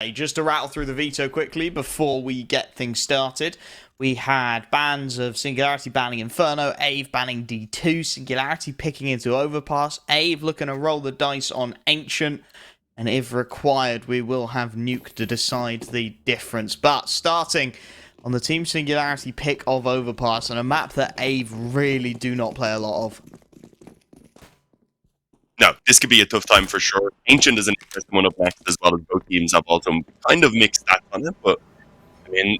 Just to rattle through the veto quickly before we get things started, we had bans of Singularity banning Inferno, AVE banning D2, Singularity picking into Overpass, AVE looking to roll the dice on Ancient, and if required, we will have Nuke to decide the difference. But starting on the Team Singularity pick of Overpass, on a map that AVE really do not play a lot of. No, this could be a tough time for sure. Ancient is an interesting one up next, as well as both teams have also kind of mixed stats on it. But, I mean,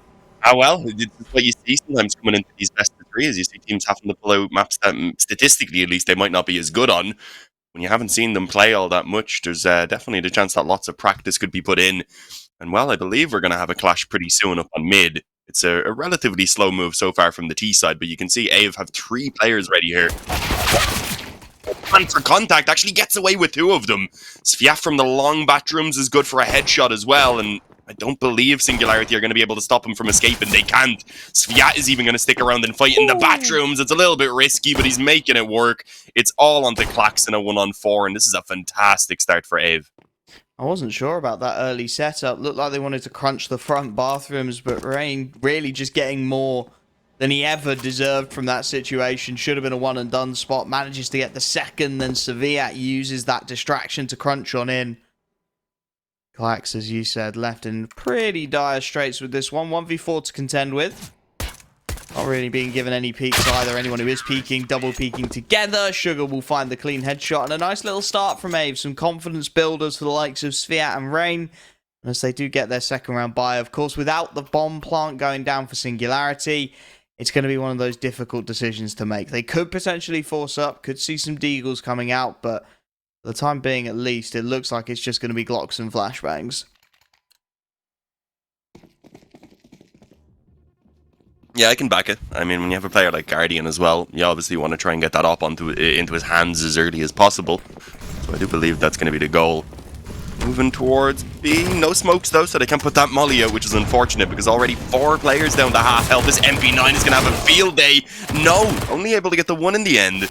well, it's what you see sometimes coming into these best of three, is you see teams having to pull out maps that, statistically at least, they might not be as good on. When you haven't seen them play all that much, there's definitely the chance that lots of practice could be put in. And, well, I believe we're going to have a clash pretty soon up on mid. It's a relatively slow move so far from the T side, but you can see AVE have 3 players ready here. And for contact, actually gets away with 2 of them. Sviat from the long bathrooms is good for a headshot as well, and I don't believe Singularity are going to be able to stop him from escaping. They can't. Sviat is even going to stick around and fight in the bathrooms. It's a little bit risky, but he's making it work. It's all onto Clax in a 1-on-4, and this is a fantastic start for AVE. I wasn't sure about that early setup. Looked like they wanted to crunch the front bathrooms, but Rain really just getting more than he ever deserved from that situation. Should have been a one-and-done spot. Manages to get the second, then Sviat uses that distraction to crunch on in. Clax, as you said, left in pretty dire straits with this one. 1v4 to contend with. Not really being given any peeks either. Anyone who is peeking, double peeking together. Sugar will find the clean headshot. And a nice little start from AVE. Some confidence builders for the likes of Sviat and Rain, as they do get their second round bye. Of course, without the bomb plant going down for Singularity, it's going to be one of those difficult decisions to make. They could potentially force up, could see some deagles coming out, but for the time being at least, it looks like it's just going to be Glocks and flashbangs. Yeah, I can back it. I mean, when you have a player like Guardian as well, you obviously want to try and get that up into his hands as early as possible. So I do believe that's going to be the goal. Moving towards B. No smokes though, so they can't put that molly out, which is unfortunate because already 4 players down to half health. This MP9 is going to have a field day. No, only able to get the 1 in the end.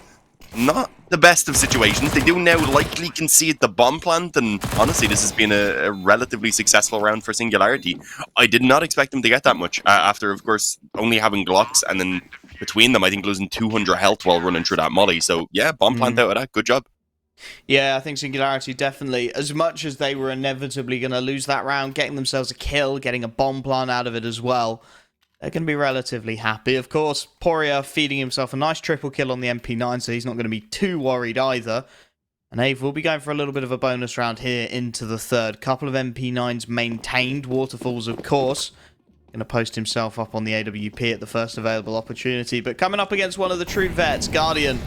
Not the best of situations. They do now likely concede the bomb plant, and honestly, this has been a relatively successful round for Singularity. I did not expect them to get that much after, of course, only having Glocks, and then between them, I think losing 200 health while running through that molly. So yeah, bomb plant out of that. Good job. Yeah, I think Singularity definitely, as much as they were inevitably going to lose that round, getting themselves a kill, getting a bomb plant out of it as well, they're going to be relatively happy. Of course, Poria feeding himself a nice triple kill on the MP9, so he's not going to be too worried either. And AVE will be going for a little bit of a bonus round here into the third. Couple of MP9s maintained. Waterfalls, of course, going to post himself up on the AWP at the first available opportunity. But coming up against one of the true vets, Guardian,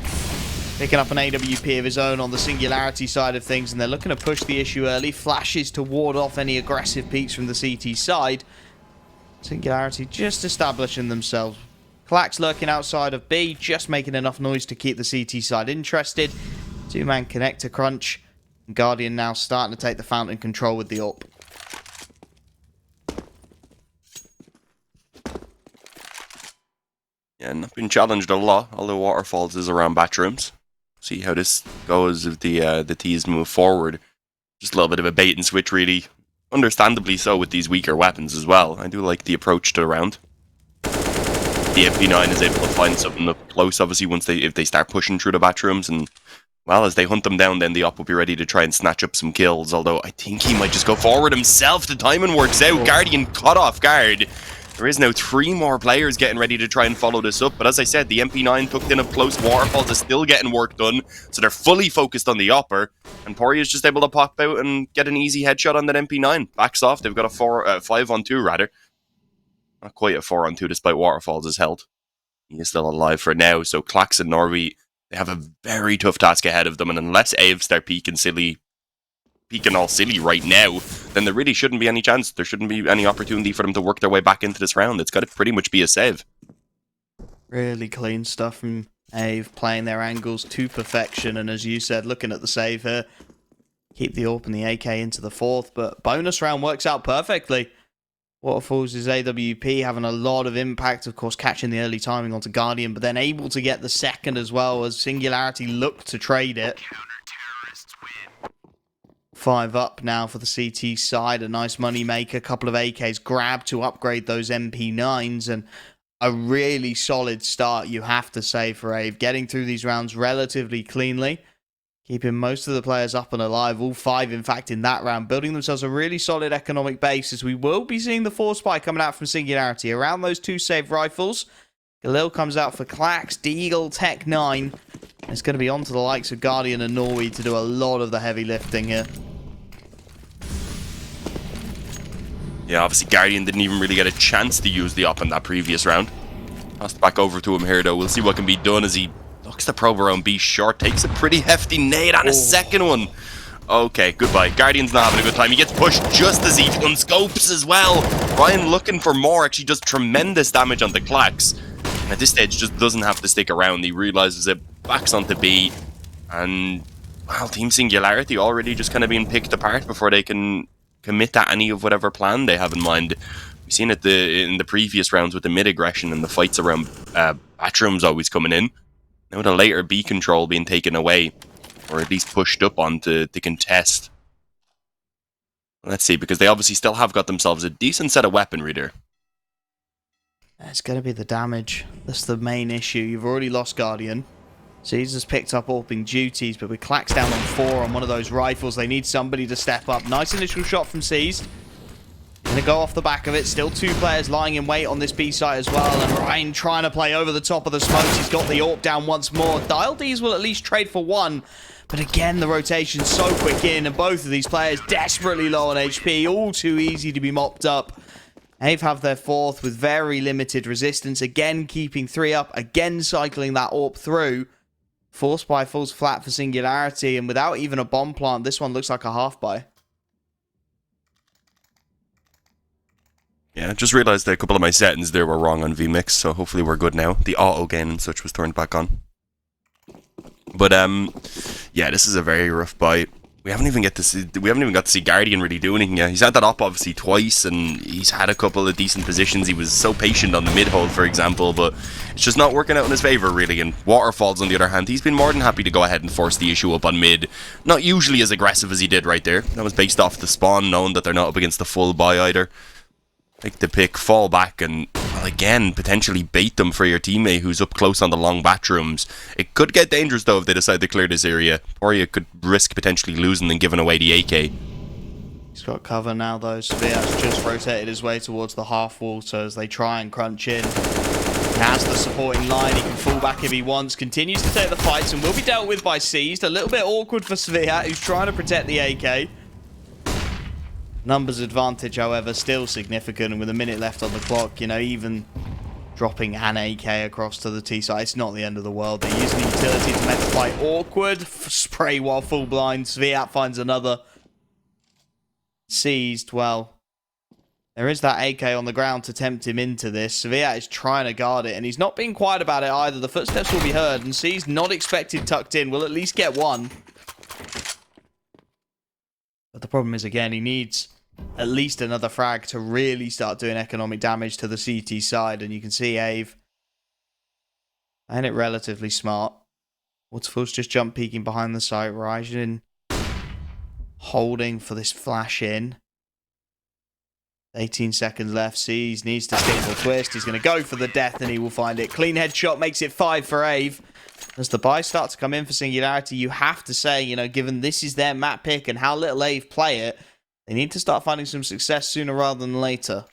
picking up an AWP of his own on the Singularity side of things, and they're looking to push the issue early. Flashes to ward off any aggressive peeks from the CT side. Singularity just establishing themselves. Clax lurking outside of B, just making enough noise to keep the CT side interested. 2-man connector crunch. And Guardian now starting to take the fountain control with the AWP. Yeah, not been challenged a lot, although Waterfalls is around bathrooms. See how this goes if the T's move forward. Just a little bit of a bait and switch, really. Understandably so with these weaker weapons as well. I do like the approach to the round. The MP9 is able to find something up close, obviously, if they start pushing through the bathrooms. And, well, as they hunt them down, then the op will be ready to try and snatch up some kills. Although I think he might just go forward himself. The timing works out. Guardian caught off guard. There is now 3 more players getting ready to try and follow this up. But as I said, the MP9 tucked in up close. Waterfalls is still getting work done. So they're fully focused on the upper. And Poria is just able to pop out and get an easy headshot on that MP9. Backs off. They've got a 5-on-2 rather. Not quite a 4-on-2 despite Waterfalls' health. He is still alive for now. So Clax and Norby, they have a very tough task ahead of them. And unless AVE start peeking all silly right now, then there really shouldn't be any chance. There shouldn't be any opportunity for them to work their way back into this round. It's got to pretty much be a save. Really clean stuff from AVE, playing their angles to perfection. And as you said, looking at the save here, keep the AWP and the AK into the 4th. But bonus round works out perfectly. Waterfalls' AWP having a lot of impact, of course, catching the early timing onto Guardian, but then able to get the second as well as Singularity looked to trade it. 5 up now for the CT side. A nice money maker. A couple of AKs grabbed to upgrade those MP9s. And a really solid start, you have to say, for AVE. Getting through these rounds relatively cleanly. Keeping most of the players up and alive. All 5, in fact, in that round. Building themselves a really solid economic base. As we will be seeing the 4 spy coming out from Singularity. Around those 2 saved rifles. Galil comes out for Clax. Deagle, Tech 9. It's going to be on to the likes of Guardian and Norway to do a lot of the heavy lifting here. Yeah, obviously Guardian didn't even really get a chance to use the op in that previous round. Passed back over to him here though. We'll see what can be done as he looks to probe around B short. Takes a pretty hefty nade on a second one. Okay, goodbye. Guardian's not having a good time. He gets pushed just as he unscopes as well. Ryan looking for more, actually does tremendous damage on the Clax. And at this stage just doesn't have to stick around. He realizes it, backs onto B. And, well, Team Singularity already just kind of being picked apart before they can commit to any of whatever plan they have in mind. We've seen it in the previous rounds with the mid aggression and the fights around bathrooms always coming in. Now the later B control being taken away, or at least pushed up on to contest. Let's see, because they obviously still have got themselves a decent set of weaponry there. It's going to be the damage. That's the main issue. You've already lost Guardian. Caesar's picked up AWPing duties, but with Clax down on 4 on one of those rifles, they need somebody to step up. Nice initial shot from Seized. Gonna go off the back of it. Still 2 players lying in wait on this B site as well. And Ryan trying to play over the top of the smokes. He's got the AWP down once more. Dial Ds will at least trade for 1. But again, the rotation's so quick in. And both of these players desperately low on HP. All too easy to be mopped up. AVE have their 4th with very limited resistance. Again, keeping 3 up. Again, cycling that AWP through. 4 spy falls flat for Singularity. And without even a bomb plant, this one looks like a half buy. Yeah, just realised that a couple of my settings there were wrong on VMix, so hopefully we're good now. The auto gain and such was turned back on. But yeah, this is a very rough buy. We haven't even got to see Guardian really do anything yet. He's had that op obviously twice, and he's had a couple of decent positions. He was so patient on the mid hole, for example, but it's just not working out in his favour really. And Waterfalls, on the other hand, he's been more than happy to go ahead and force the issue up on mid. Not usually as aggressive as he did right there. That was based off the spawn, knowing that they're not up against the full buy either. Take the pick, fall back, and, well, again, potentially bait them for your teammate who's up close on the long bathrooms. It could get dangerous, though, if they decide to clear this area. Or you could risk potentially losing and giving away the AK. He's got cover now, though. Sviat's just rotated his way towards the half wall, so as they try and crunch in. He has the supporting line. He can fall back if he wants. Continues to take the fights and will be dealt with by Seized. A little bit awkward for Sviat, who's trying to protect the AK. Numbers advantage, however, still significant, and with a minute left on the clock, you know, even dropping an AK across to the T side, it's not the end of the world. They're using the utility to make the fight awkward. Spray while full blind. Sviat finds another. Seized, well, there is that AK on the ground to tempt him into this. Sviat is trying to guard it, and he's not being quiet about it either. The footsteps will be heard, and Seized, not expected tucked in, will at least get 1. But the problem is, again, he needs at least another frag to really start doing economic damage to the CT side. And you can see AVE and it relatively smart. Waterfall's just jump peeking behind the site. Raijin holding for this flash in. 18 seconds left. Sees needs to stick the twist. He's going to go for the death and he will find it. Clean headshot makes it 5 for AVE. As the buys start to come in for Singularity, you have to say, you know, given this is their map pick and how little AVE play it, they need to start finding some success sooner rather than later.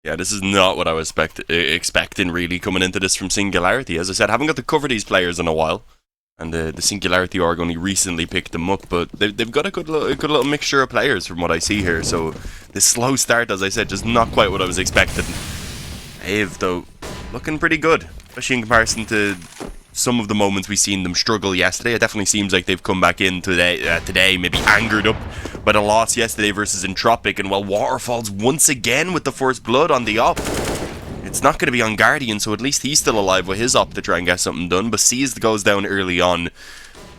Yeah, this is not what I was expecting really coming into this from Singularity. As I said, I haven't got to cover these players in a while. And the Singularity org only recently picked them up, but they've got a good little mixture of players from what I see here. So this slow start, as I said, just not quite what I was expecting. AVE, though, looking pretty good, especially in comparison to some of the moments we've seen them struggle yesterday. It definitely seems like they've come back in today, maybe angered up by the loss yesterday versus Entropic. And while Waterfalls once again with the first blood on the op, it's not going to be on Guardian, so at least he's still alive with his op to try and get something done. But Seized goes down early on.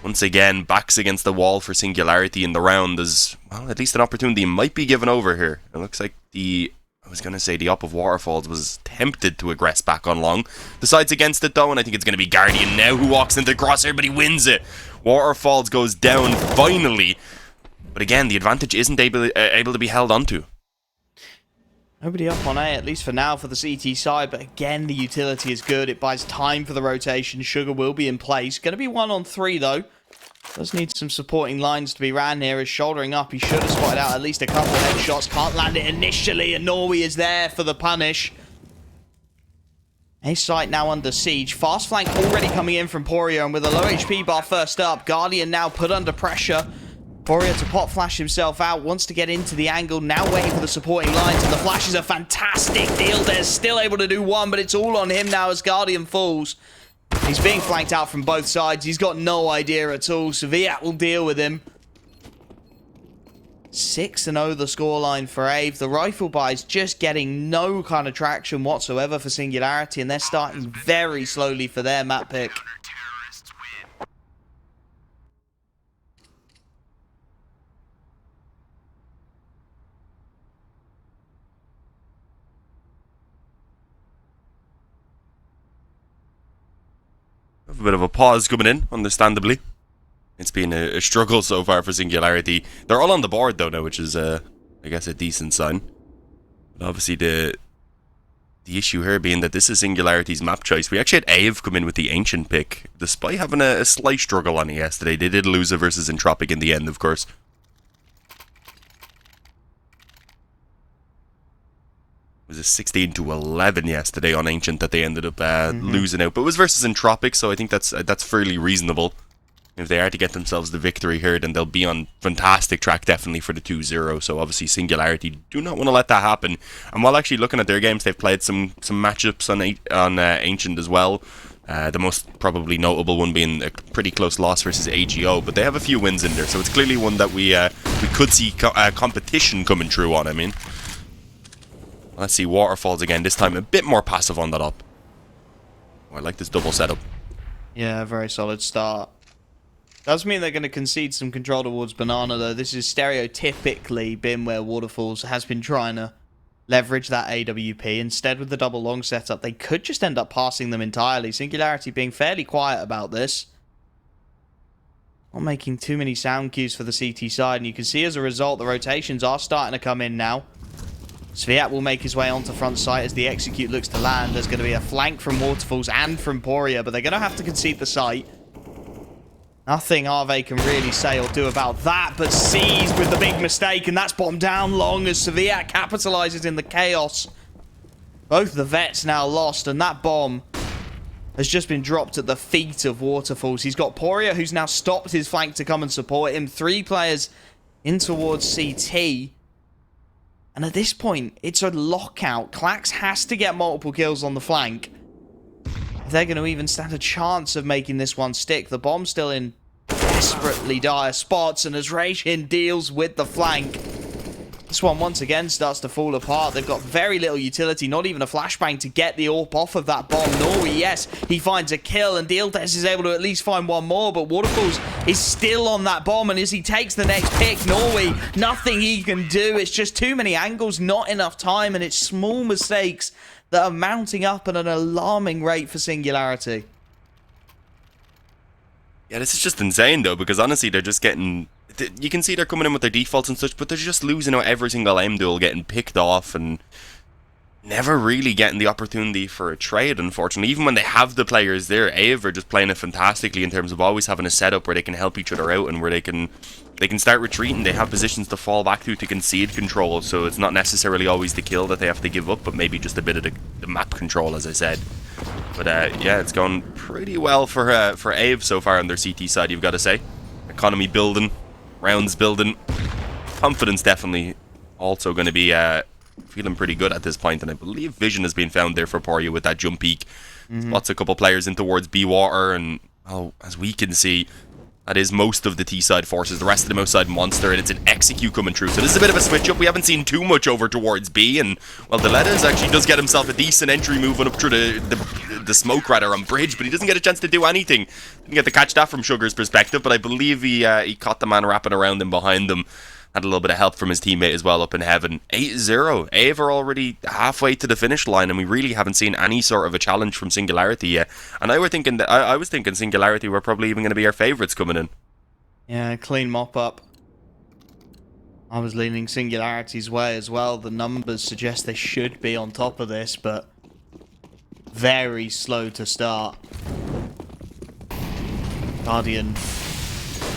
Once again, backs against the wall for Singularity in the round. As well, at least an opportunity might be given over here. It looks like the was going to say the Up of Waterfalls was tempted to aggress back on long. Decides against it though, and I think it's going to be Guardian now who walks into the crosshair, but he wins it. Waterfalls goes down finally. But again, the advantage isn't able to be held onto. Nobody up on A, at least for now, for the CT side. But again, the utility is good. It buys time for the rotation. Sugar will be in place. Going to be 1-on-3 though. Does need some supporting lines to be ran here. Is shouldering up. He should have spotted out at least a couple of headshots. Can't land it initially, and Norway is there for the punish. A site now under siege. Fast flank already coming in from Poria, and with a low HP bar first up, Guardian now put under pressure. Poria to pop flash himself out, wants to get into the angle, now waiting for the supporting lines, and the flash is a fantastic deal. They're still able to do one, but it's all on him now as Guardian falls. He's being flanked out from both sides. He's got no idea at all. Sviat will deal with him. 6-0 the scoreline for AVE. The rifle buys just getting no kind of traction whatsoever for Singularity, and they're starting very slowly for their map pick. A bit of a pause coming in, understandably. It's been a struggle so far for Singularity. They're all on the board though now, which is, I guess, a decent sign. But obviously the issue here being that this is Singularity's map choice. We actually had AVE come in with the Ancient pick, despite having a slight struggle on it yesterday. They did lose it versus Entropic in the end, of course. It was a 16-11 yesterday on Ancient that they ended up losing out. But it was versus Entropic, so I think that's fairly reasonable. If they are to get themselves the victory here, then they'll be on fantastic track definitely for the 2-0. So obviously Singularity do not want to let that happen. And while actually looking at their games, they've played some matchups on Ancient as well. The most probably notable one being a pretty close loss versus AGO. But they have a few wins in there, so it's clearly one that we could see competition coming through on, I mean. Let's see, Waterfalls again, this time a bit more passive on that up. Oh, I like this double setup. Yeah, very solid start. Does mean they're going to concede some control towards Banana, though. This is stereotypically been where Waterfalls has been trying to leverage that AWP. Instead, with the double long setup, they could just end up passing them entirely. Singularity being fairly quiet about this. Not making too many sound cues for the CT side, and you can see as a result, the rotations are starting to come in now. Sviat will make his way onto front site as the execute looks to land. There's going to be a flank from Waterfalls and from Poria, but they're going to have to concede the site. Nothing AVE can really say or do about that, but seized with the big mistake, and that's bombed down long as Sviat capitalizes in the chaos. Both the vets now lost, and that bomb has just been dropped at the feet of Waterfalls. He's got Poria, who's now stopped his flank to come and support him. 3 players in towards CT. And at this point, it's a lockout. Klax has to get multiple kills on the flank. If they're going to even stand a chance of making this one stick. The bomb's still in desperately dire spots, and as Raishin deals with the flank, this one once again starts to fall apart. They've got very little utility, not even a flashbang to get the AWP off of that bomb. Norway, yes, he finds a kill, and Dealdes is able to at least find one more, but Waterfalls is still on that bomb, and as he takes the next pick, Norway, nothing he can do. It's just too many angles, not enough time, and it's small mistakes that are mounting up at an alarming rate for Singularity. Yeah, this is just insane though, because honestly, they're just getting... You can see they're coming in with their defaults and such, but they're just losing out every single aim duel, getting picked off, and never really getting the opportunity for a trade, unfortunately. Even when they have the players there, AVE are just playing it fantastically in terms of always having a setup where they can help each other out and where they can start retreating. They have positions to fall back to concede control, so it's not necessarily always the kill that they have to give up, but maybe just a bit of the map control, as I said. But yeah, it's gone pretty well for AVE so far on their CT side, you've got to say. Economy building, rounds building, confidence definitely also going to be feeling pretty good at this point, and I believe vision has been found there for Poria with that jump peak. Spots a couple players in towards B water, and as we can see, that is most of the T side forces. The rest of them outside Monster, and it's an execute coming through. So this is a bit of a switch up. We haven't seen too much over towards B, and well, Dealdes actually does get himself a decent entry moving up through the smoke rather on bridge, but he doesn't get a chance to do anything. Didn't get to catch that from Sugar's perspective, but I believe he caught the man wrapping around him behind him. Had a little bit of help from his teammate as well up in heaven. 8-0. AVE are already halfway to the finish line, and we really haven't seen any sort of a challenge from Singularity yet. And I was thinking Singularity were probably even going to be our favourites coming in. Yeah, clean mop up. I was leaning Singularity's way as well. The numbers suggest they should be on top of this, but very slow to start. Guardian,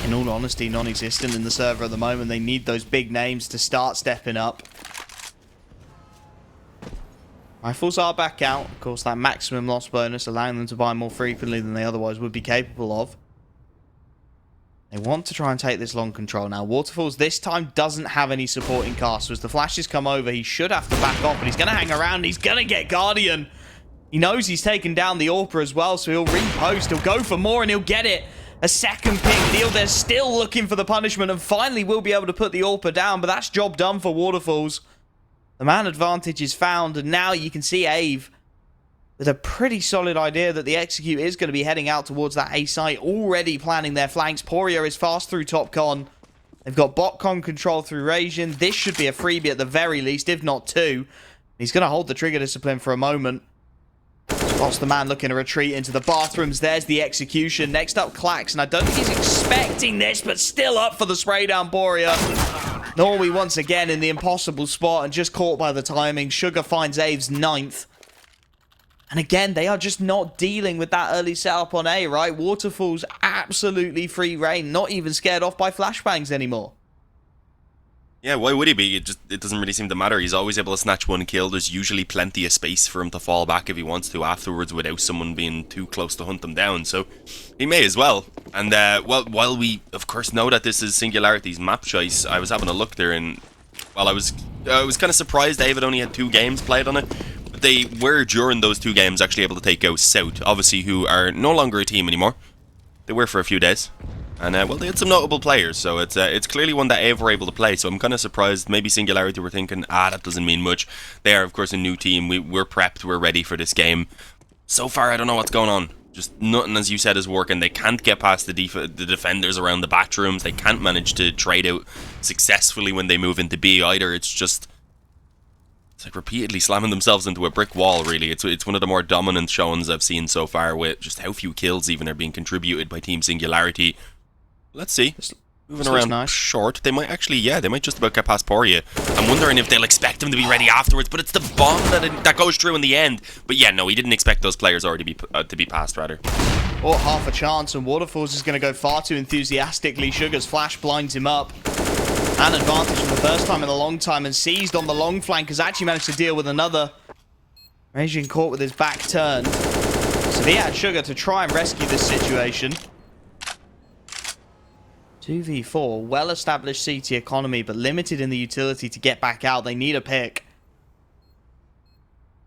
in all honesty, non-existent in the server at the moment. They need those big names to start stepping up. Rifles are back out. Of course, that maximum loss bonus allowing them to buy more frequently than they otherwise would be capable of. They want to try and take this long control. Now, Waterfalls this time doesn't have any supporting cast. So as the flashes come over, he should have to back off, but he's going to hang around. He's going to get Guardian. He knows he's taken down the AWP as well, so he'll repost. He'll go for more, and he'll get it. A second pick. Neil, they're still looking for the punishment, and finally will be able to put the AWP down, but that's job done for Waterfalls. The man advantage is found, and now you can see AVE with a pretty solid idea that the execute is going to be heading out towards that A site, already planning their flanks. Poria is fast through top con. They've got bot con control through Rasian. This should be a freebie at the very least, if not two. He's going to hold the trigger discipline for a moment. Spots the man looking to retreat into the bathrooms. There's the execution. Next up, Clax, and I don't think he's expecting this, but still up for the spray down Poria. Norway once again in the impossible spot and just caught by the timing. Sugar finds AVE's 9th. And again, they are just not dealing with that early setup on A, right? Waterfalls absolutely free reign, not even scared off by flashbangs anymore. Yeah, why would he be? It doesn't really seem to matter. He's always able to snatch one kill. There's usually plenty of space for him to fall back if he wants to afterwards without someone being too close to hunt him down. So he may as well. And well, while we of course know that this is Singularity's map choice, I was having a look there, and well, I was kind of surprised David only had 2 games played on it. But they were during those 2 games actually able to take out South, obviously, who are no longer a team anymore. They were for a few days. And, well, they had some notable players, so it's clearly one that AVE were able to play, so I'm kind of surprised. Maybe Singularity were thinking, that doesn't mean much. They are, of course, a new team. We're prepped, we're ready for this game. So far, I don't know what's going on. Just nothing, as you said, is working. They can't get past the defenders around the bathrooms. They can't manage to trade out successfully when they move into B either. It's like repeatedly slamming themselves into a brick wall, really. It's one of the more dominant showings I've seen so far, with just how few kills even are being contributed by Team Singularity. Let's see. Moving around nice. Short. They might actually, yeah, they might just about get past Poria. I'm wondering if they'll expect him to be ready afterwards, but it's the bomb that goes through in the end. But yeah, no, he didn't expect those players already to be passed, rather. Or half a chance, and Waterfalls is going to go far too enthusiastically. Sugar's flash blinds him up. An advantage for the first time in a long time, and seized on the long flank has actually managed to deal with another. Raging caught with his back turned. So he had Sugar to try and rescue this situation. 2v4, well-established CT economy, but limited in the utility to get back out. They need a pick.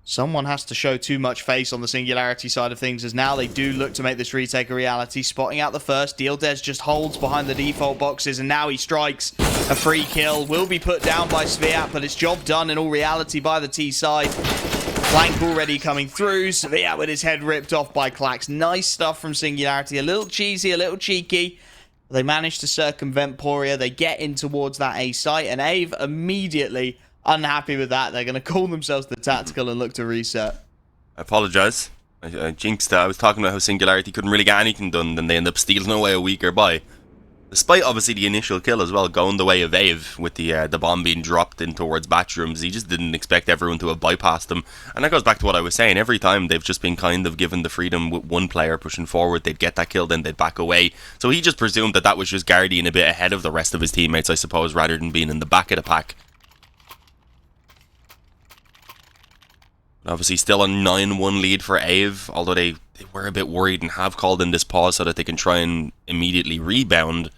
Someone has to show too much face on the Singularity side of things, as now they do look to make this retake a reality. Spotting out the first, Dealdez just holds behind the default boxes, and now he strikes. A free kill will be put down by Sviat, but it's job done in all reality by the T side. Flank already coming through. Sviat with his head ripped off by Clax. Nice stuff from Singularity. A little cheesy, a little cheeky. They manage to circumvent Poria. They get in towards that A site, and AVE immediately unhappy with that. They're going to call themselves the Tactical and look to reset. I apologise. I jinxed that. I was talking about how Singularity couldn't really get anything done, then they end up stealing away a weaker by. Despite obviously the initial kill as well, going the way of AVE with the bomb being dropped in towards bathrooms, he just didn't expect everyone to have bypassed them. And that goes back to what I was saying. Every time they've just been kind of given the freedom with one player pushing forward, they'd get that kill, then they'd back away. So he just presumed that that was just Guardian a bit ahead of the rest of his teammates, I suppose, rather than being in the back of the pack. Obviously still a 9-1 lead for AVE, although they were a bit worried and have called in this pause so that they can try and immediately rebound.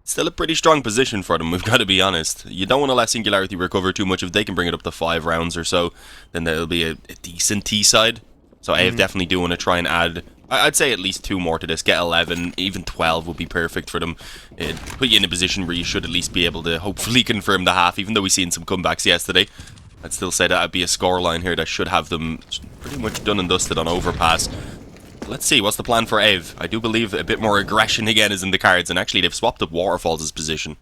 Still a pretty strong position for them, we've got to be honest. You don't want to let Singularity recover too much. If they can bring it up to 5 rounds or so, then there'll be a decent T side. So AVE definitely do want to try and add, I'd say at least 2 more to this. Get 11, even 12 would be perfect for them. It'd put you in a position where you should at least be able to hopefully confirm the half, even though we've seen some comebacks yesterday. I'd still say that would be a scoreline here that should have them pretty much done and dusted on Overpass. Let's see, what's the plan for AVE? I do believe a bit more aggression again is in the cards, and actually they've swapped up Waterfalls' position.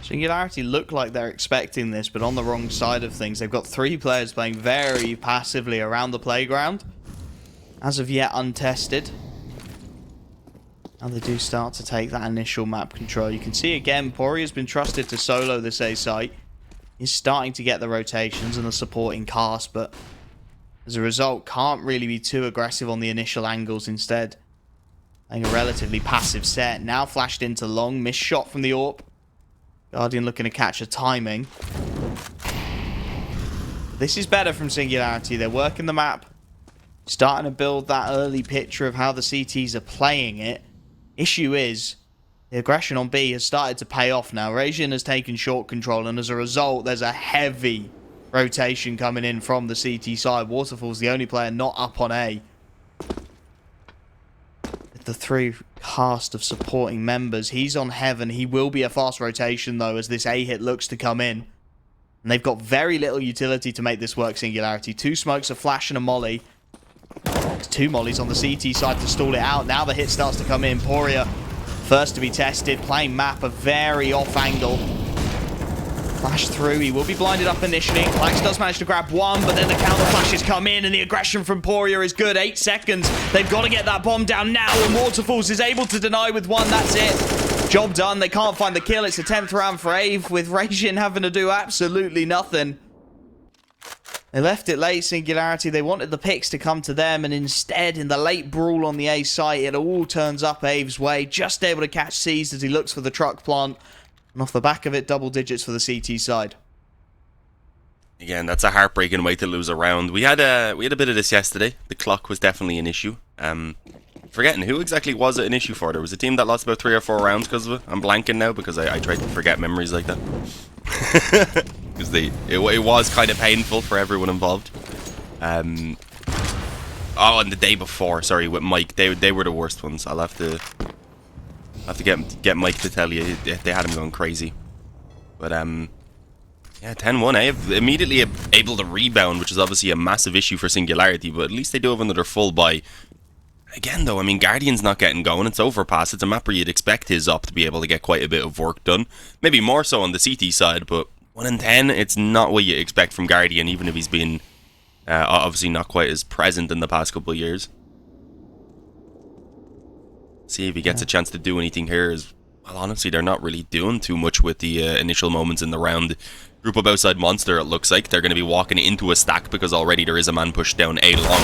Singularity look like they're expecting this, but on the wrong side of things. They've got 3 players playing very passively around the playground. As of yet, untested. Now they do start to take that initial map control. You can see again, Poria's been trusted to solo this A site. He's starting to get the rotations and the supporting cast, but as a result, can't really be too aggressive on the initial angles instead. Playing a relatively passive set. Now flashed into long, missed shot from the AWP. Guardian looking to catch a timing. This is better from Singularity. They're working the map. Starting to build that early picture of how the CTs are playing it. Issue is, the aggression on B has started to pay off now. Rajin has taken short control, and as a result, there's a heavy rotation coming in from the CT side. Waterfall's the only player not up on A. With the 3 cast of supporting members, he's on Heaven. He will be a fast rotation, though, as this A hit looks to come in. And they've got very little utility to make this work, Singularity. 2 smokes, a flash, and a molly. There's 2 mollies on the CT side to stall it out. Now the hit starts to come in. Poria, first to be tested. Playing map, a very off angle. Flash through. He will be blinded up initially. Klax does manage to grab 1, but then the counter flashes come in, and the aggression from Poria is good. 8 seconds. They've got to get that bomb down now, and Waterfalls is able to deny with 1. That's it. Job done. They can't find the kill. It's the 10th round for AVE, with Rajin having to do absolutely nothing. They left it late, Singularity. They wanted the picks to come to them, and instead, in the late brawl on the A site, it all turns up AVE's way. Just able to catch Seized as he looks for the truck plant. And off the back of it, double digits for the CT side. Again, that's a heartbreaking way to lose a round. We had a bit of this yesterday. The clock was definitely an issue. Forgetting who exactly was it an issue for. There was a team that lost about 3 or 4 rounds because of it. I'm blanking now because I tried to forget memories like that. Because it was kind of painful for everyone involved. Oh, and the day before, sorry, with Mike, they were the worst ones. I'll have to get Mike to tell you they had him going crazy. But yeah, 10-1. Immediately able to rebound, which is obviously a massive issue for Singularity. But at least they do have another full buy. Again, though, I mean, Guardian's not getting going. It's Overpass. It's a map where you'd expect his op to be able to get quite a bit of work done. Maybe more so on the CT side, but 1 in 10, it's not what you expect from Guardian, even if he's been obviously not quite as present in the past couple of years. See if he gets a chance to do anything here. Well, honestly, they're not really doing too much with the initial moments in the round. Group up outside Monster, it looks like. They're going to be walking into a stack because already there is a man pushed down A long.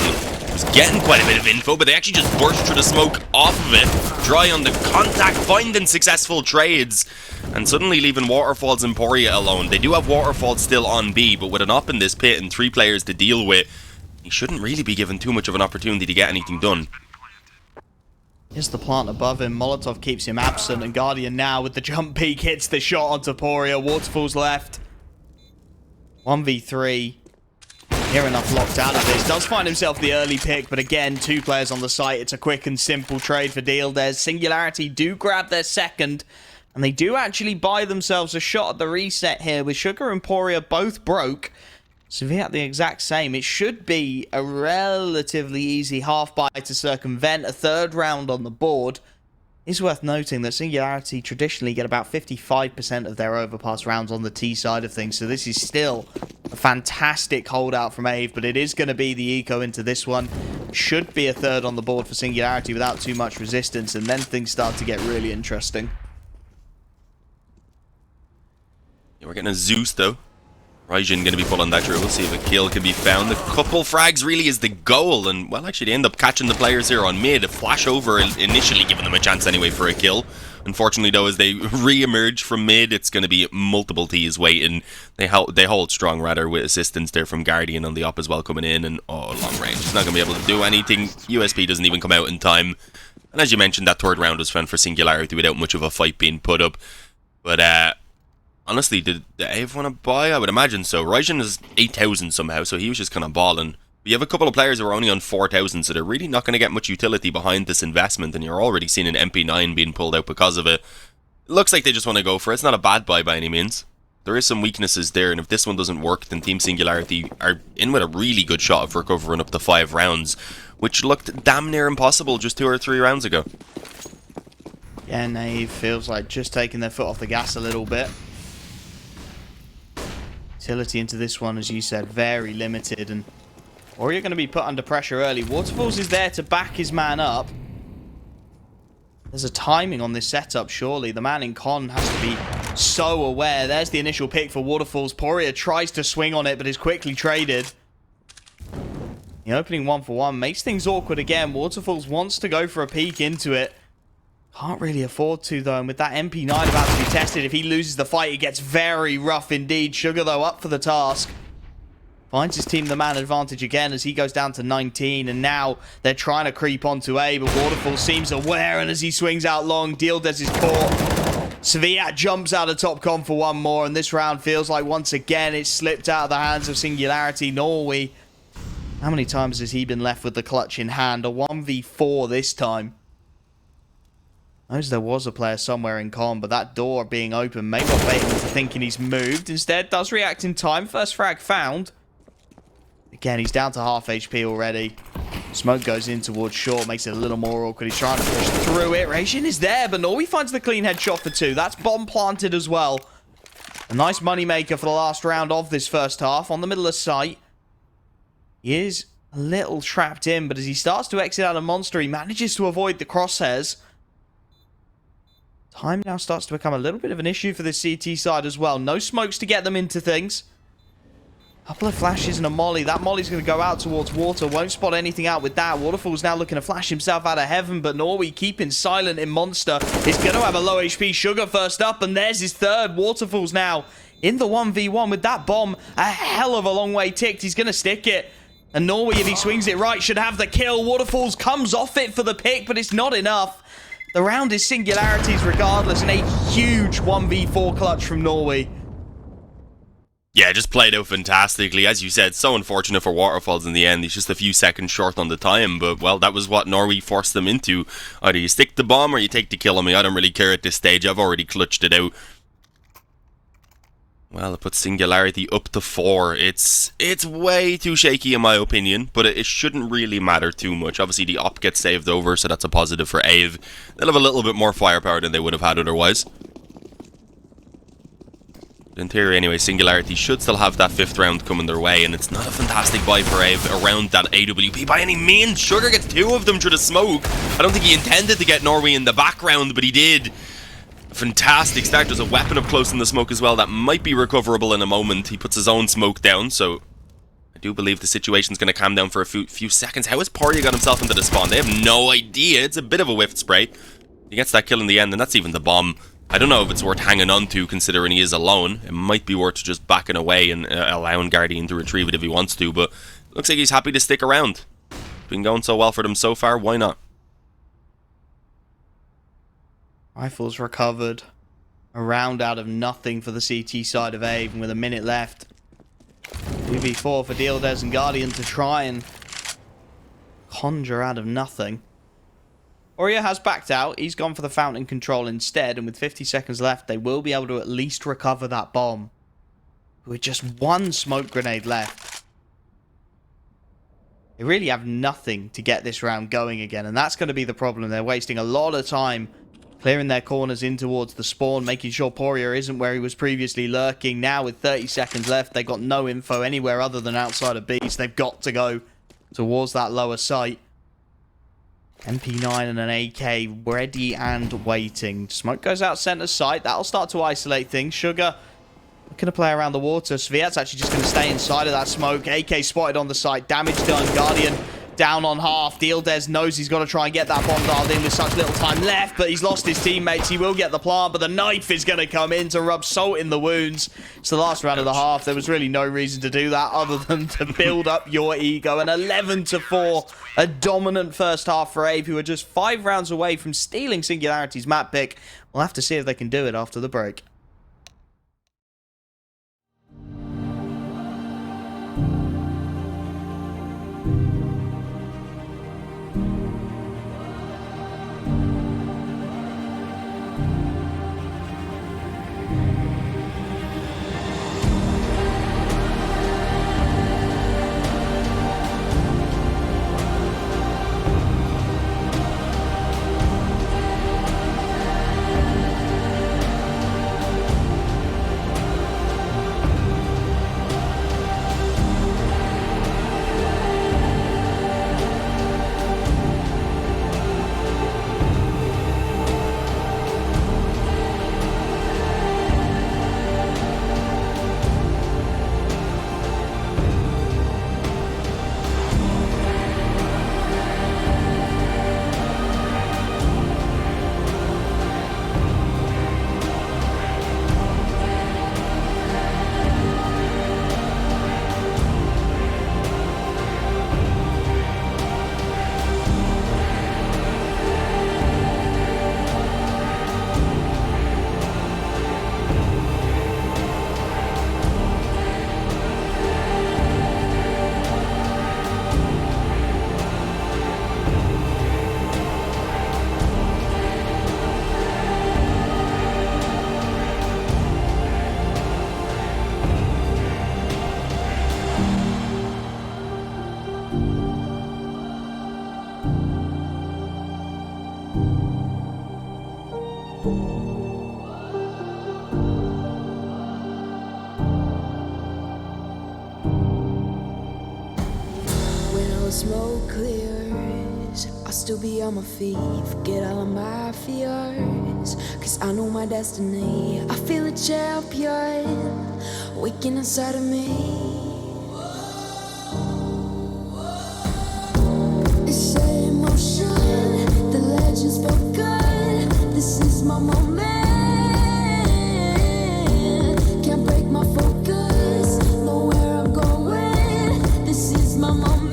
Was getting quite a bit of info, but they actually just burst through the smoke off of it. Dry on the contact, finding successful trades. And suddenly leaving Waterfalls and Poria alone. They do have Waterfalls still on B, but with an op in this pit and 3 players to deal with, he shouldn't really be given too much of an opportunity to get anything done. Here's the plant above him. Molotov keeps him absent, and Guardian now with the jump peak hits the shot onto Poria. Waterfalls left. 1v3. Near enough locked out of this. Does find himself the early pick, but again, 2 players on the site. It's a quick and simple trade for deal. There's Singularity do grab their second, and they do actually buy themselves a shot at the reset here with Sugar and Poria both broke. Severe the exact same. It should be a relatively easy half buy to circumvent a 3rd round on the board. It's worth noting that Singularity traditionally get about 55% of their Overpass rounds on the T side of things, so this is still a fantastic holdout from AVE, but it is going to be the eco into this one. Should be a 3rd on the board for Singularity without too much resistance, and then things start to get really interesting. Yeah, we're getting a Zeus, though. Rajin going to be pulling that through. We'll see if a kill can be found. A couple frags really is the goal. And, well, actually, they end up catching the players here on mid. A flash over initially giving them a chance anyway for a kill. Unfortunately, though, as they re-emerge from mid, it's going to be multiple T's waiting. They hold strong, rather, with assistance there from Guardian on the op as well coming in. And, oh, long range. It's not going to be able to do anything. USP doesn't even come out in time. And as you mentioned, that 3rd round was fun for Singularity without much of a fight being put up. But, honestly, did AVE want to buy? I would imagine so. Rajin is 8,000 somehow, so he was just kind of balling. But you have a couple of players who are only on 4,000, so they're really not going to get much utility behind this investment, and you're already seeing an MP9 being pulled out because of it. It looks like they just want to go for it. It's not a bad buy by any means. There is some weaknesses there, and if this one doesn't work, then Team Singularity are in with a really good shot of recovering up to 5 rounds, which looked damn near impossible just 2 or 3 rounds ago. Yeah, AVE feels like just taking their foot off the gas a little bit. Utility into this one, as you said, very limited. And or you're going to be put under pressure early. Waterfalls is there to back his man up. There's a timing on this setup, surely. The man in con has to be so aware. There's the initial pick for Waterfalls. Poria tries to swing on it, but is quickly traded. The opening 1-for-1 makes things awkward again. Waterfalls wants to go for a peek into it. Can't really afford to, though. And with that MP9 about to be tested, if he loses the fight, it gets very rough indeed. Sugar, though, up for the task. Finds his team the man advantage again as he goes down to 19. And now they're trying to creep onto A, but Waterfall seems aware. And as he swings out long, Dealdez is caught. Sviat jumps out of top con for one more. And this round feels like once again it's slipped out of the hands of Singularity. Norway, how many times has he been left with the clutch in hand? A 1v4 this time. Knows there was a player somewhere in con, but that door being open may not bait him into thinking he's moved. Instead, does react in time. First frag found. Again, he's down to half HP already. Smoke goes in towards short, makes it a little more awkward. He's trying to push through it. Rajin is there, but Norway finds the clean headshot for 2. That's bomb planted as well. A nice moneymaker for the last round of this first half. On the middle of sight. He is a little trapped in, but as he starts to exit out of Monster, he manages to avoid the crosshairs. Time now starts to become a little bit of an issue for the CT side as well. No smokes to get them into things. Couple of flashes and a molly. That molly's going to go out towards water. Won't spot anything out with that. Waterfall's now looking to flash himself out of heaven, but Norway keeping silent in Monster. He's going to have a low HP Sugar first up, and there's his third. Waterfall's now in the 1v1 with that bomb a hell of a long way ticked. He's going to stick it. And Norway, if he swings it right, should have the kill. Waterfalls comes off it for the pick, but it's not enough. The round is Singularities regardless, and a huge 1v4 clutch from Norway. Yeah, just played out fantastically. As you said, so unfortunate for Waterfalls in the end. He's just a few seconds short on the time, but, well, that was what Norway forced them into. Either you stick the bomb or you take the kill on me. I don't really care at this stage. I've already clutched it out. Well, it puts Singularity up to 4. It's way too shaky in my opinion, but it shouldn't really matter too much. Obviously, the op gets saved over, so that's a positive for AVE. They'll have a little bit more firepower than they would have had otherwise. In theory, anyway, Singularity should still have that 5th round coming their way, and it's not a fantastic buy for AVE around that AWP by any means. Sugar gets 2 of them through the smoke. I don't think he intended to get Norway in the background, but he did. Fantastic start. There's a weapon up close in the smoke as well that might be recoverable in a moment. He puts his own smoke down, so I do believe the situation's going to calm down for a few seconds. How has Poria got himself into the spawn? They have no idea. It's a bit of a whiffed spray. He gets that kill in the end, and that's even the bomb. I don't know if it's worth hanging on to, considering he is alone. It might be worth just backing away and allowing Guardian to retrieve it if he wants to, but looks like he's happy to stick around. Been going so well for them so far, why not? Rifles recovered. A round out of nothing for the CT side of AVE, and with a minute left. 2v4 for Dealdez and Guardian to try and conjure out of nothing. Oria has backed out. He's gone for the fountain control instead, and with 50 seconds left, they will be able to at least recover that bomb. With just one smoke grenade left. They really have nothing to get this round going again, and that's going to be the problem. They're wasting a lot of time clearing their corners in towards the spawn, making sure Poria isn't where he was previously lurking. Now, with 30 seconds left, they've got no info anywhere other than outside of B, so they've got to go towards that lower site. MP9 and an AK ready and waiting. Smoke goes out center site. That'll start to isolate things. Sugar looking to play around the water. Sviat's actually just going to stay inside of that smoke. AK spotted on the site. Damage done. Guardian down on half. Dealdez knows he's got to try and get that bomb dialed in with such little time left, but he's lost his teammates. He will get the plant, but the knife is going to come in to rub salt in the wounds. It's the last round of the half. There was really no reason to do that other than to build up your ego. And 11-4, a dominant first half for AVE, who are just 5 rounds away from stealing Singularity's map pick. We'll have to see if they can do it after the break. smoke clears, I'll still be on my feet, forget all of my fears, cause I know my destiny. I feel a champion waking inside of me. It's emotion, the legend's spoken. This is my moment. Can't break my focus, know where I'm going. This is my moment.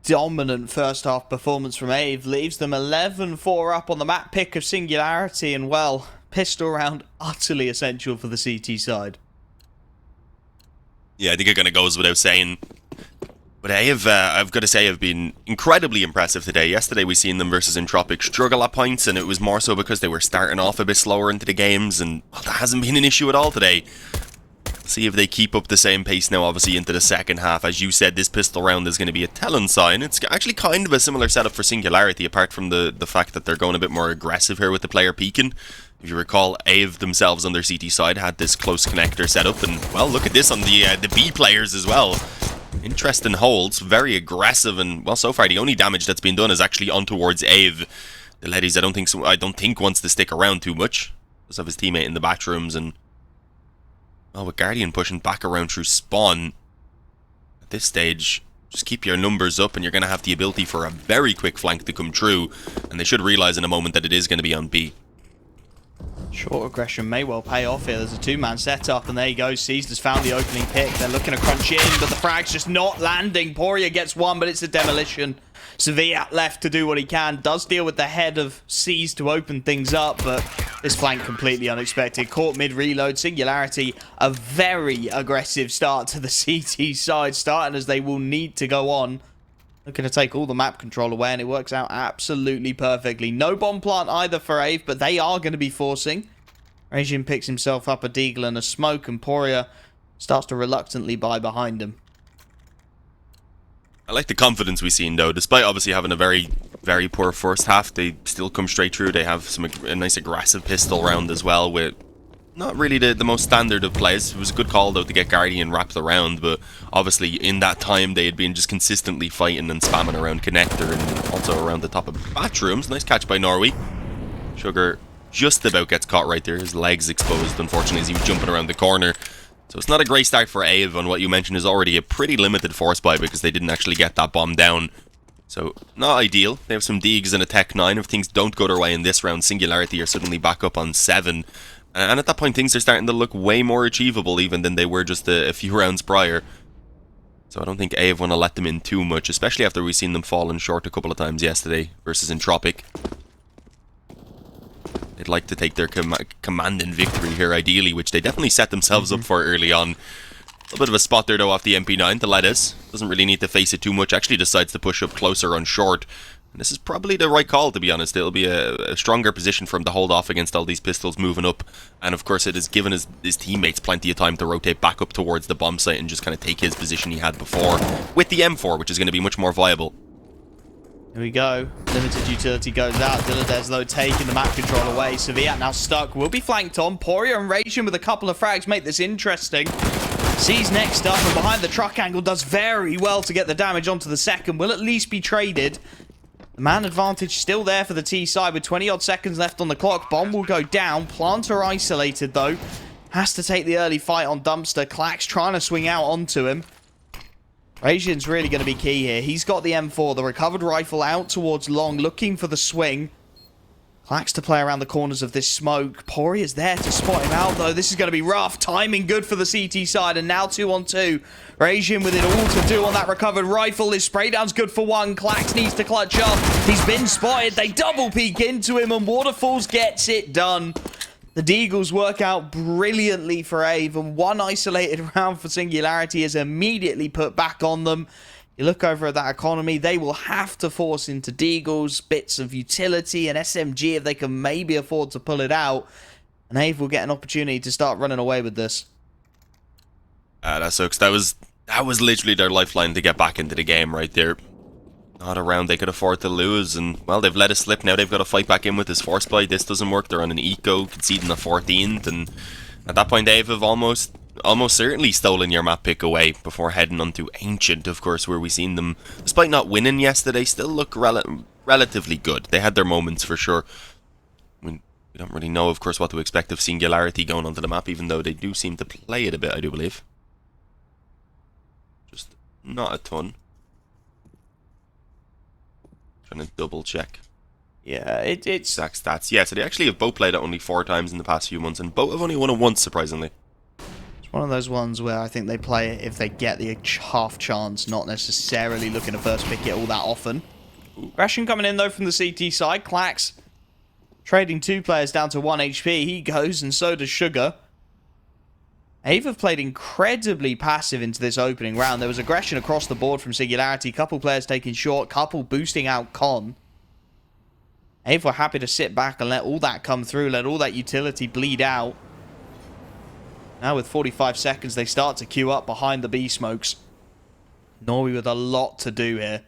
Dominant first half performance from AVE leaves them 11-4 up on the map pick of Singularity, and well, pistol round utterly essential for the CT side. Yeah, I think it kind of goes without saying. But AVE, I've got to say, have been incredibly impressive today. Yesterday we seen them versus Entropic struggle at points, and it was more so because they were starting off a bit slower into the games, and well, that hasn't been an issue at all today. See if they keep up the same pace now, obviously, into the second half. As you said, this pistol round is going to be a telling sign. It's actually kind of a similar setup for Singularity, apart from the fact that they're going a bit more aggressive here with the player peeking. If you recall, AVE themselves on their CT side had this close connector set up, and, well, look at this on the B players as well. Interesting holds, very aggressive, and, well, so far the only damage that's been done is actually on towards AVE. The ladies, I don't think wants to stick around too much. Does have his teammate in the bathrooms, and well, with Guardian pushing back around through spawn, at this stage, just keep your numbers up and you're going to have the ability for a very quick flank to come true. And they should realise in a moment that it is going to be on B. Short aggression may well pay off here. There's a two-man setup, and there you go. Seized has found the opening pick. They're looking to crunch in, but the frag's just not landing. Poria gets one, but it's a demolition. Sevilla left to do what he can. Does deal with the head of Seized to open things up, but this flank completely unexpected. Caught mid-reload. Singularity, a very aggressive start to the CT side, starting as they will need to go on. Looking to take all the map control away, and it works out absolutely perfectly. No bomb plant either for AVE, but they are going to be forcing. Rajin picks himself up a deagle and a smoke, and Poria starts to reluctantly buy behind him. I like the confidence we've seen, though. Despite obviously having a very, very poor first half, they still come straight through. They have a nice aggressive pistol round as well, with not really the most standard of plays. It was a good call, though, to get Guardian wrapped around, but obviously in that time they had been just consistently fighting and spamming around connector and also around the top of bathrooms. Nice catch by Norway. Sugar just about gets caught right there. His legs exposed, unfortunately, as he was jumping around the corner. So it's not a great start for AVE on what you mentioned is already a pretty limited force buy, because they didn't actually get that bomb down. So, not ideal. They have some Deegs and a Tech 9. If things don't go their way in this round, Singularity are suddenly back up on 7. And at that point, things are starting to look way more achievable even than they were just a few rounds prior. So I don't think AVE want to let them in too much, especially after we've seen them falling short a couple of times yesterday versus Entropic. They'd like to take their commanding victory here, ideally, which they definitely set themselves up for early on. A little bit of a spot there, though, off the MP9 to Lettuce. Doesn't really need to face it too much. Actually decides to push up closer on short. And this is probably the right call, to be honest. It'll be a stronger position for him to hold off against all these pistols moving up. And, of course, it has given his teammates plenty of time to rotate back up towards the bomb site and just kind of take his position he had before with the M4, which is going to be much more viable. Here we go. Limited utility goes out. Dilladez, though, taking the map control away. Sevilla now stuck. Will be flanked on. Poria and Rajin with a couple of frags make this interesting. Sees next up, and behind the truck angle does very well to get the damage onto the second. Will at least be traded. The man advantage still there for the T side with 20-odd seconds left on the clock. Bomb will go down. Planter isolated, though. Has to take the early fight on Dumpster. Clack's trying to swing out onto him. Rajin's really going to be key here. He's got the M4, the recovered rifle out towards long, looking for the swing. Clax to play around the corners of this smoke. Pori is there to spot him out, though. This is going to be rough. Timing good for the CT side, and now 2-on-2. Rajin with it all to do on that recovered rifle. His spray down's good for one. Clax needs to clutch up. He's been spotted. They double peek into him, and Waterfalls gets it done. The Deagles work out brilliantly for AVE, and one isolated round for Singularity is immediately put back on them. You look over at that economy, they will have to force into Deagles, bits of utility, and SMG if they can maybe afford to pull it out. And AVE will get an opportunity to start running away with this. That sucks. That was literally their lifeline to get back into the game right there. Not a round they could afford to lose, and well, they've let it slip now. They've got to fight back in with this force play. This doesn't work. They're on an eco, conceding the 14th, and at that point, AVE have almost certainly stolen your map pick away before heading on to Ancient, of course, where we seen them, despite not winning yesterday, still look relatively good. They had their moments for sure. I mean, we don't really know, of course, what to expect of Singularity going onto the map, even though they do seem to play it a bit, I do believe. Just not a ton. Trying to double check. Yeah, it's exact stats. Yeah, so they actually have both played it only 4 times in the past few months, and both have only won it once, surprisingly. one of those ones where I think they play it if they get the half chance, not necessarily looking to first pick it all that often. Aggression coming in though from the CT side. Clax trading 2 players down to 1 HP. He goes, and so does Sugar. AVE have played incredibly passive into this opening round. There was aggression across the board from Singularity. Couple players taking short, couple boosting out Con. AVE were happy to sit back and let all that come through, let all that utility bleed out. Now with 45 seconds, they start to queue up behind the B smokes. Norway with a lot to do here.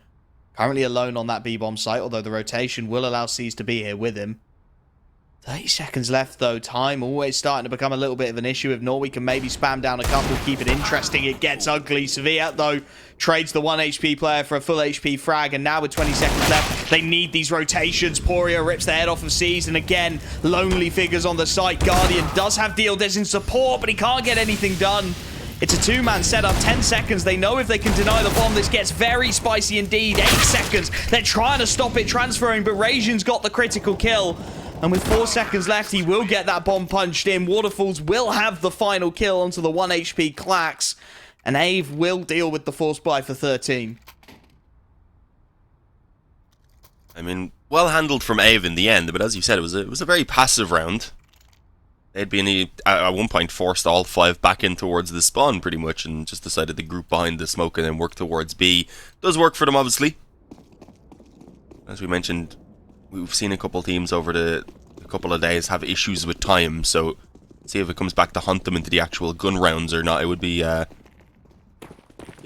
Currently alone on that B-bomb site, although the rotation will allow C's to be here with him. 30 seconds left though. Time always starting to become a little bit of an issue. If Norway can maybe spam down a couple, keep it interesting, it gets ugly. Sevilla though trades the 1 HP player for a full HP frag, and now with 20 seconds left, they need these rotations. Poria rips the head off of C's, and again, lonely figures on the site. Guardian does have Dealdes in support, but he can't get anything done. It's a 2-man setup, 10 seconds. They know if they can deny the bomb, this gets very spicy indeed. 8 seconds. They're trying to stop it transferring, but Rajin's got the critical kill. And with 4 seconds left, he will get that bomb punched in. Waterfalls will have the final kill onto the 1 HP Clax. And AVE will deal with the force buy for 13. I mean, well handled from AVE in the end, but as you said, it was a very passive round. They'd been at one point forced all 5 back in towards the spawn pretty much, and just decided to group behind the smoke and then work towards B. Does work for them, obviously. As we mentioned, we've seen a couple teams over the couple of days have issues with time, so see if it comes back to hunt them into the actual gun rounds or not. It would be a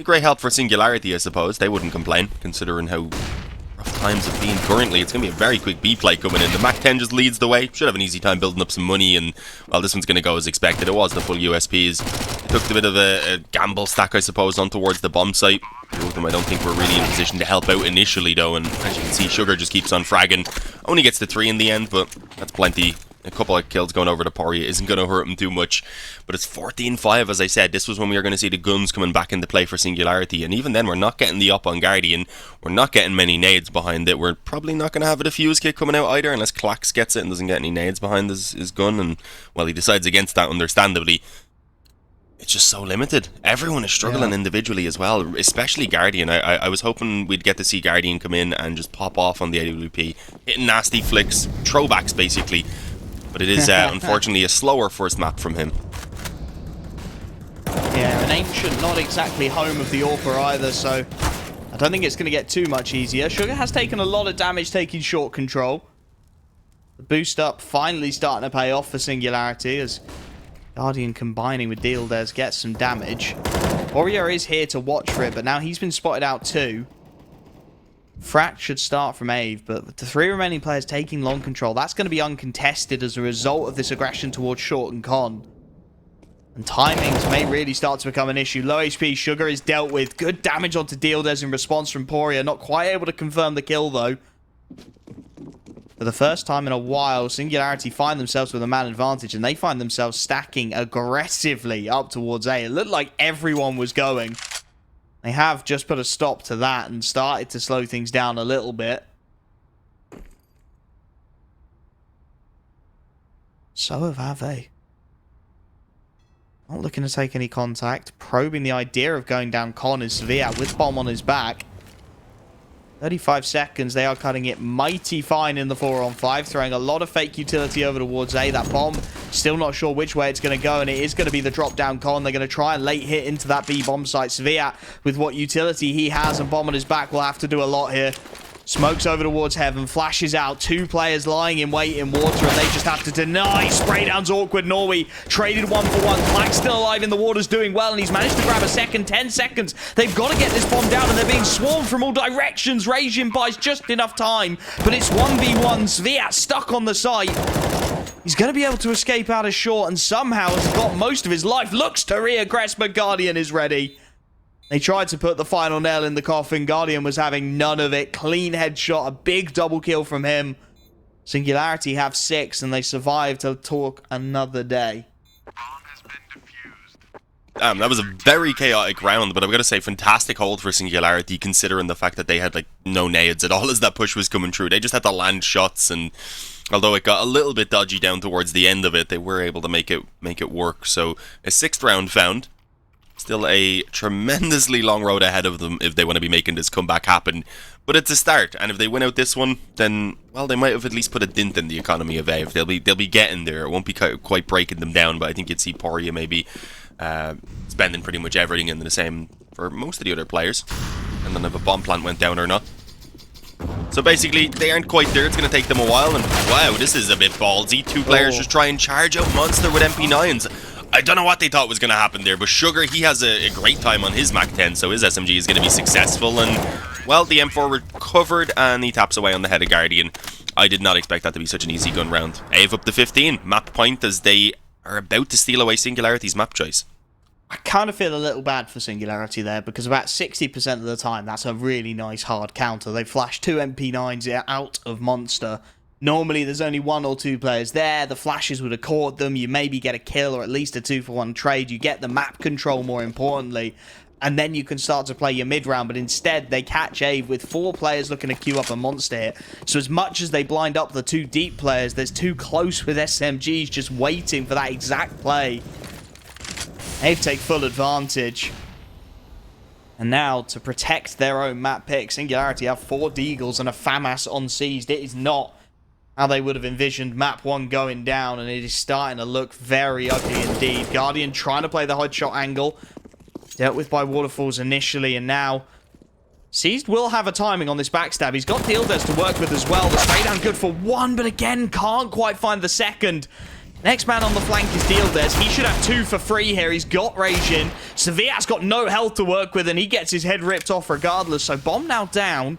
great help for Singularity, I suppose. They wouldn't complain, considering how rough times have been currently. It's going to be a very quick B play coming in. The Mac-10 just leads the way. Should have an easy time building up some money, and, well, this one's going to go as expected. It was the full USPs. It took a bit of a gamble stack, I suppose, on towards the bomb site. Two of them I don't think were really in a position to help out initially, though, and as you can see, Sugar just keeps on fragging. Only gets to 3 in the end, but that's plenty. A couple of kills going over to Poria isn't going to hurt him too much. But it's 14-5, as I said. This was when we were going to see the guns coming back into play for Singularity. And even then, we're not getting the up on Guardian. We're not getting many nades behind it. We're probably not going to have a defuse kit coming out either, unless Clax gets it and doesn't get any nades behind his gun. And, well, he decides against that, understandably. It's just so limited. Everyone is struggling individually as well, especially Guardian. I was hoping we'd get to see Guardian come in and just pop off on the AWP, hitting nasty flicks, throwbacks, basically. But it is, unfortunately, a slower first map from him. Yeah, an Ancient, not exactly home of the AWPer either, so I don't think it's going to get too much easier. Sugar has taken a lot of damage taking short control. The boost up finally starting to pay off for Singularity as Guardian combining with Dealdes gets some damage. Warrior is here to watch for it, but now he's been spotted out too. Fract should start from AVE, but with the 3 remaining players taking long control, that's going to be uncontested as a result of this aggression towards Short and Con. And timings may really start to become an issue. Low HP Sugar is dealt with. Good damage onto Dealdes in response from Poria. Not quite able to confirm the kill though. For the first time in a while, Singularity find themselves with a man advantage, and they find themselves stacking aggressively up towards A. It looked like everyone was going. They have just put a stop to that and started to slow things down a little bit. So have AVE. Not looking to take any contact. Probing the idea of going down Con is Sviat with bomb on his back. 35 seconds. They are cutting it mighty fine in the 4-on-5. Throwing a lot of fake utility over towards A. That bomb, still not sure which way it's going to go. And it is going to be the drop down Con. They're going to try and late hit into that B bomb site. Sviat, with what utility he has and bomb on his back, will have to do a lot here. Smokes over towards Heaven, flashes out. 2 players lying in wait in water, and they just have to deny. Spray down's awkward. Norway traded 1 for 1. Black's still alive in the water's doing well, and he's managed to grab a second. 10 seconds. They've got to get this bomb down, and they're being swarmed from all directions. Raging buys just enough time, but it's 1v1. Sviat stuck on the site. He's going to be able to escape out of short, and somehow has got most of his life. Looks to reaggress, but Guardian is ready. They tried to put the final nail in the coffin. Guardian was having none of it. Clean headshot, a big double kill from him. Singularity have 6, and they survive to talk another day. That was a very chaotic round, but I'm going to say fantastic hold for Singularity, considering the fact that they had like no nades at all as that push was coming through. They just had to land shots, and although it got a little bit dodgy down towards the end of it, they were able to make it work. So a 6th round found. Still a tremendously long road ahead of them if they want to be making this comeback happen. But it's a start, and if they win out this one, then, well, they might have at least put a dent in the economy of AVE. They'll be getting there. It won't be quite breaking them down, but I think you'd see Poria maybe spending pretty much everything in the same for most of the other players. And then if a bomb plant went down or not. So basically, they aren't quite there. It's going to take them a while, and wow, this is a bit ballsy. 2 players just try and charge out Monster with MP9s. I don't know what they thought was going to happen there, but Sugar, he has a great time on his Mac 10, so his SMG is going to be successful, and, well, the M4 recovered, and he taps away on the head of Guardian. I did not expect that to be such an easy gun round. AVE up to 15, map point as they are about to steal away Singularity's map choice. I kind of feel a little bad for Singularity there, because about 60% of the time, that's a really nice hard counter. They flashed 2 MP9s out of Monster. Normally, there's only 1 or 2 players there. The flashes would have caught them. You maybe get a kill or at least a 2-for-1 trade. You get the map control, more importantly. And then you can start to play your mid-round. But instead, they catch AVE with 4 players looking to queue up a monster hit. So as much as they blind up the 2 deep players, there's 2 close with SMGs just waiting for that exact play. AVE take full advantage. And now, to protect their own map pick, Singularity have 4 Deagles and a FAMAS on seized. It is not how they would have envisioned map 1 going down, and it is starting to look very ugly indeed. Guardian trying to play the headshot angle. Dealt with by Waterfalls initially, and now Seized will have a timing on this backstab. He's got Dildes to work with as well. The spray down good for 1, but again, can't quite find the second. Next man on the flank is Dildes. He should have 2 for free here. He's got Rage in. Seviat's got no health to work with, and he gets his head ripped off regardless. So bomb now down.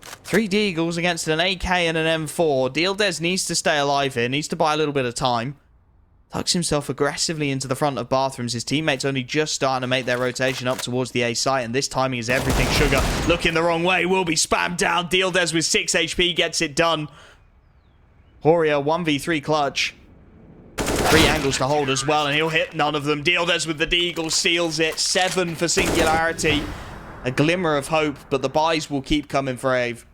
3 Deagles against an AK and an M4. Dildes needs to stay alive here. Needs to buy a little bit of time. Tucks himself aggressively into the front of bathrooms. His teammates only just starting to make their rotation up towards the A site, and this timing is everything. Sugar looking the wrong way. Will be spammed down. Dildes with 6 HP gets it done. Poria 1v3 clutch. 3 angles to hold as well, and he'll hit none of them. Dildes with the Deagle seals it. 7 for Singularity. A glimmer of hope, but the buys will keep coming for AVE.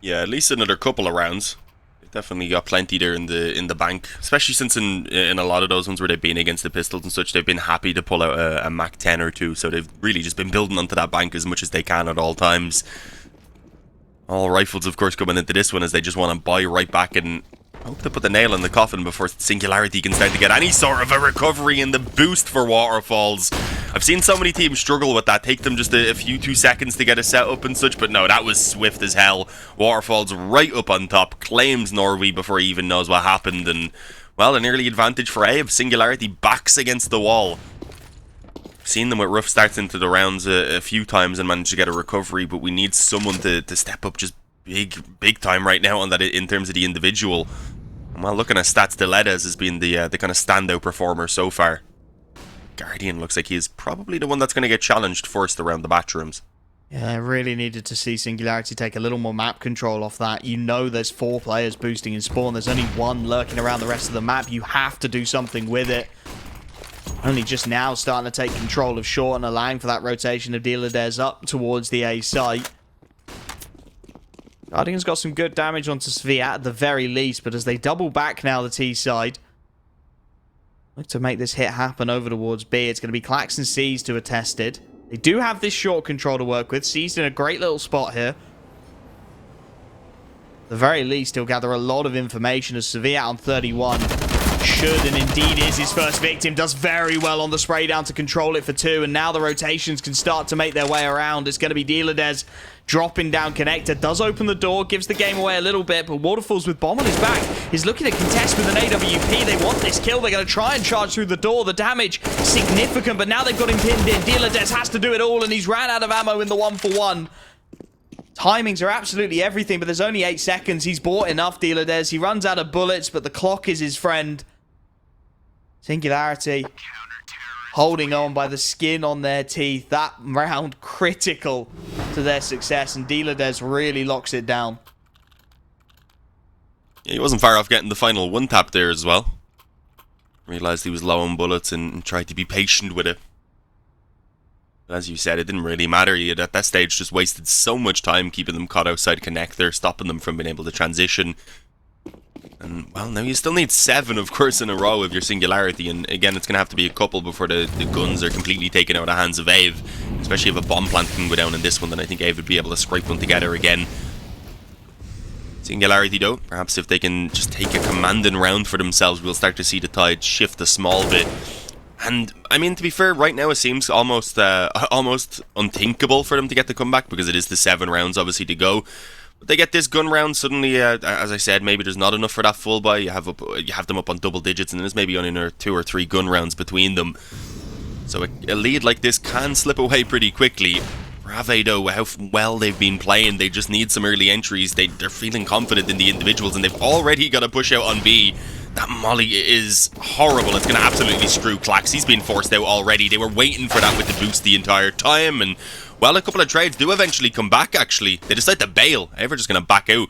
Yeah, at least another couple of rounds. They've definitely got plenty there in the bank, especially since in a lot of those ones where they've been against the pistols and such, they've been happy to pull out a Mac 10 or 2, so they've really just been building onto that bank as much as they can at all times. All rifles, of course, coming into this one as they just want to buy right back and hope to put the nail in the coffin before Singularity can start to get any sort of a recovery in the boost for Waterfalls. I've seen so many teams struggle with that, take them just a few 2 seconds to get a setup and such, but no, that was swift as hell. Waterfalls right up on top, claims Norway before he even knows what happened, and, well, an early advantage for AVE. Singularity backs against the wall. Seen them with rough starts into the rounds a few times and managed to get a recovery, but we need someone to step up just big time right now on that in terms of the individual. And while looking at stats, Dildes has been the kind of standout performer so far. Guardian looks like he's probably the one that's going to get challenged first around the bathrooms. Yeah, I really needed to see Singularity take a little more map control off that. You know there's 4 players boosting in spawn. There's only 1 lurking around the rest of the map. You have to do something with it. Only just now starting to take control of short and allowing for that rotation of Dildes up towards the A site. Guardian's got some good damage onto Sevilla at the very least, but as they double back now, the T side, look to make this hit happen over towards B. It's going to be Clax and Seized who are tested. They do have this short control to work with. Seized in a great little spot here. At the very least, he'll gather a lot of information as Sevilla on 31 should and indeed is his first victim. Does very well on the spray down to control it for 2, and now the rotations can start to make their way around. It's going to be Dealadez dropping down connector. Does open the door, gives the game away a little bit, but Waterfalls with bomb on his back is looking to contest with an AWP. They want this kill. They're going to try and charge through the door. The damage significant, but now they've got him pinned in. Dealadez has to do it all, and he's ran out of ammo in the 1-for-1. Timings are absolutely everything, but there's only 8 seconds. He's bought enough, Dealadez. He runs out of bullets, but the clock is his friend. Singularity holding on by the skin on their teeth. That round critical to their success, and Dealadez really locks it down. Yeah, he wasn't far off getting the final one tap there as well. Realised he was low on bullets and tried to be patient with it. But as you said, it didn't really matter. He had at that stage just wasted so much time keeping them caught outside connector, stopping them from being able to transition. And, well, now you still need 7, of course, in a row of your Singularity. And, again, it's going to have to be a couple before the guns are completely taken out of the hands of AVE. Especially if a bomb plant can go down in this one, then I think AVE would be able to scrape one together again. Singularity, though, perhaps if they can just take a commanding round for themselves, we'll start to see the tide shift a small bit. And, I mean, to be fair, right now it seems almost unthinkable for them to get the comeback, because it is the 7 rounds, obviously, to go. But they get this gun round, suddenly, as I said, maybe there's not enough for that full buy. You have them up on double digits, and there's maybe only 2 or 3 gun rounds between them. So a lead like this can slip away pretty quickly. For AVE, though, how well they've been playing, they just need some early entries. They're feeling confident in the individuals, and they've already got a push out on B. That molly is horrible. It's going to absolutely screw Clax. He's been forced out already. They were waiting for that with the boost the entire time, and well, a couple of trades do eventually come back, actually. They decide to bail. They're just going to back out.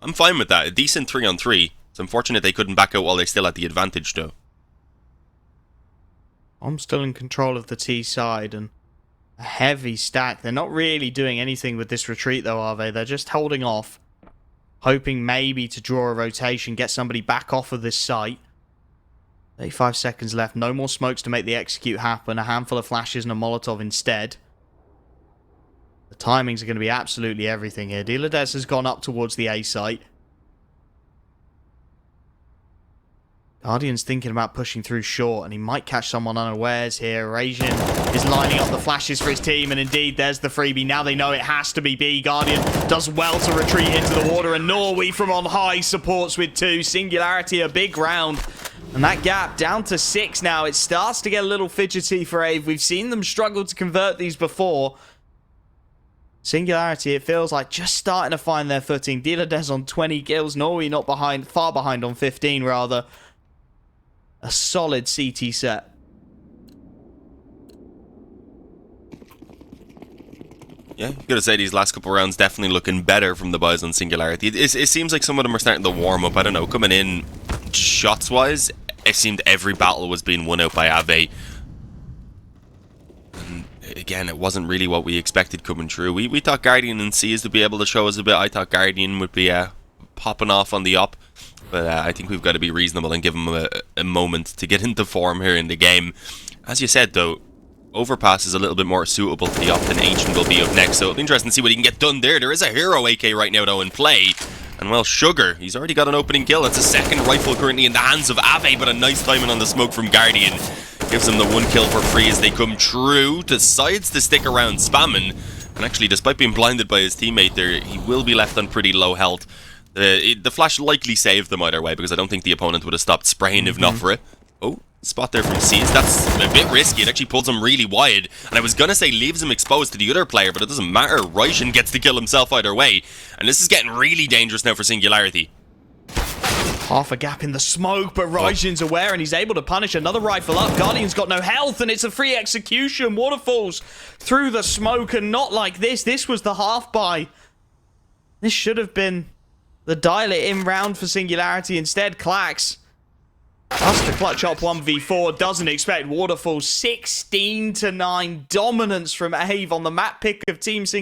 I'm fine with that. A decent 3-on-3. It's unfortunate they couldn't back out while they still had the advantage, though. I'm still in control of the T side, and a heavy stack. They're not really doing anything with this retreat, though, are they? They're just holding off, hoping maybe to draw a rotation, get somebody back off of this site. 35 seconds left. No more smokes to make the execute happen. A handful of flashes and a Molotov instead. The timings are going to be absolutely everything here. Dealadez has gone up towards the A site. Guardian's thinking about pushing through short, and he might catch someone unawares here. Rajin is lining up the flashes for his team, and indeed, there's the freebie. Now they know it has to be B. Guardian does well to retreat into the water, and Norway from on high supports with 2. Singularity, a big round. And that gap down to 6 now. It starts to get a little fidgety for AVE. We've seen them struggle to convert these before. Singularity, it feels like, just starting to find their footing. Dealadez on 20 kills. Norway not behind, far behind on 15 rather. A solid CT set. Yeah, you gotta say these last couple of rounds definitely looking better from the boys on Singularity. It seems like some of them are starting to warm up. I don't know, coming in shots-wise, it seemed every battle was being won out by AVE. And again, it wasn't really what we expected coming through. We thought Guardian and Seized would be able to show us a bit. I thought Guardian would be popping off on the op. But I think we've got to be reasonable and give them a moment to get into form here in the game. As you said, though, Overpass is a little bit more suitable to the op than Ancient will be up next. So it'll be interesting to see what he can get done there. There is a hero AK right now, though, in play. And, well, Sugar, he's already got an opening kill. That's a second rifle currently in the hands of AVE, but a nice timing on the smoke from Guardian. Gives them the 1 kill for free as they come through. Decides to stick around spamming. And actually, despite being blinded by his teammate there, he will be left on pretty low health. The flash likely saved them either way, because I don't think the opponent would have stopped spraying if not for it. Oh, spot there from Seized. That's a bit risky. It actually pulls him really wide. And I was going to say leaves him exposed to the other player, but it doesn't matter. Rajin gets to kill himself either way. And this is getting really dangerous now for Singularity. Half a gap in the smoke, but Rajin's aware, and he's able to punish another rifle up. Guardian's got no health, and it's a free execution. Waterfalls through the smoke, and not like this. This was the half buy. This should have been the dial it in round for Singularity. Instead, Clax has to clutch up 1v4. Doesn't expect Waterfall. 16-9 dominance from AVE on the map pick of Team Singularity.